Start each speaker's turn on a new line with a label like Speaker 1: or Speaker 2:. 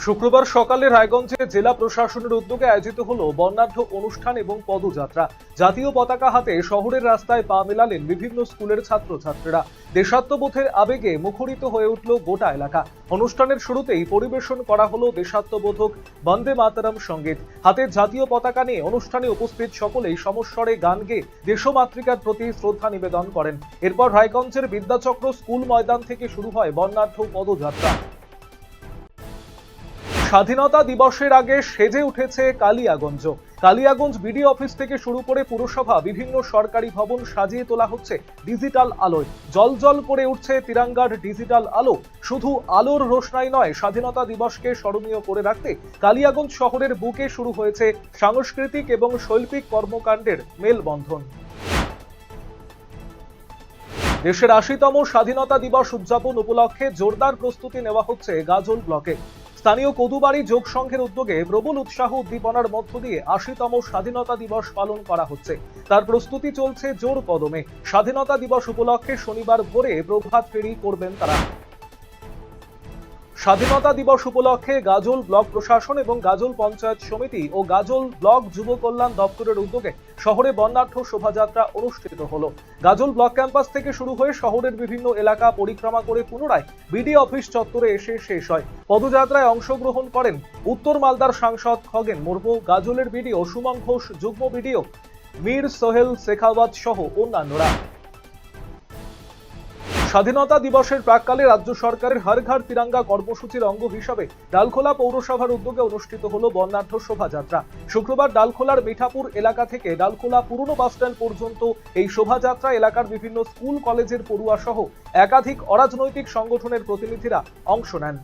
Speaker 1: শুক্রবার সকালে রায়গঞ্জে জেলা প্রশাসনের উদ্যোগে আয়োজিত হলো বর্ণাঢ্য অনুষ্ঠান এবং পদযাত্রা। জাতীয় পতাকা হাতে শহরের রাস্তায় পা মেলালেন বিভিন্ন স্কুলের ছাত্রছাত্রীরা। দেশাত্মবোধের আবেগে মুখরিত হয়ে উঠল গোটা এলাকা। অনুষ্ঠানের শুরুতেই পরিবেশন করা হলো দেশাত্মবোধক বন্দে মাতরম সঙ্গীত। হাতে জাতীয় পতাকা নিয়ে অনুষ্ঠানে উপস্থিত সকলেই সমস্বরে গান গেয়ে দেশমাতৃকার প্রতি শ্রদ্ধা নিবেদন করেন। এরপর রায়গঞ্জের বিদ্যাচক্র স্কুল ময়দান থেকে শুরু হয় বর্ণাঢ্য পদযাত্রা। স্বাধীনতা দিবসের আগে সেজে উঠেছে কালিয়াগঞ্জ। কালিয়াগঞ্জ বিডিও অফিস থেকে শুরু করে পুরসভা বিভিন্ন সরকারি ভবন সাজিয়ে তোলা হচ্ছে ডিজিটাল আলোয়। জল করে উঠছে তিরঙ্গার ডিজিটাল আলো। শুধু আলোর রোশনাই নয়, স্বাধীনতা দিবসকে স্মরণীয় করে রাখতে কালিয়াগঞ্জ শহরের বুকে শুরু হয়েছে সাংস্কৃতিক এবং শৈল্পিক কর্মকাণ্ডের মেলবন্ধন। দেশের ৮০তম স্বাধীনতা দিবস উদযাপন উপলক্ষে জোরদার প্রস্তুতি নেওয়া হচ্ছে গাজল ব্লকে। স্থানীয় কদুবাড়ি যোগ সংঘের উদ্যোগে প্রবল উৎসাহ উদ্দীপনার মধ্য দিয়ে ৮০তম স্বাধীনতা দিবস পালন করা হচ্ছে। তার প্রস্তুতি চলছে জোর কদমে। স্বাধীনতা দিবস উপলক্ষে শনিবার ভোরে প্রভাত ফেরি করবেন তারা। স্বাধীনতা দিবস উপলক্ষে গাজল ব্লক প্রশাসন এবং গাজল পঞ্চায়েত সমিতি ও গাজল ব্লক যুব কল্যাণ দপ্তরের উদ্যোগে শহরে বর্ণাঢ্য শোভাযাত্রা অনুষ্ঠিত হলো। গাজল ব্লক ক্যাম্পাস থেকে শুরু হয়ে শহরের বিভিন্ন এলাকা পরিক্রমা করে পুনরায় বিডিও অফিস চত্বরে এসে শেষ হয়। পদযাত্রায় অংশগ্রহণ করেন উত্তর মালদার সাংসদ খগেন মুর্মু, গাজলের বিডিও সুমন ঘোষ, যুগ্ম বিডিও মীর সোহেল শেখাওয়াত সহ অন্যান্যরা। স্বাধীনতা দিবসের প্রাক্কালে রাজ্য সরকারের হর ঘর তিরঙ্গা কর্মসূচির অঙ্গ হিসাবে ডালখোলা পৌরসভার উদ্যোগে অনুষ্ঠিত হলো বর্ণাঢ্য শোভাযাত্রা। শুক্রবার ডালখোলার মিঠাপুর এলাকা থেকে ডালখোলা পুরনো বাসস্ট্যান্ড পর্যন্ত এই শোভাযাত্রা এলাকার বিভিন্ন স্কুল কলেজের পড়ুয়া সহ একাধিক অরাজনৈতিক সংগঠনের প্রতিনিধিরা অংশ নেন।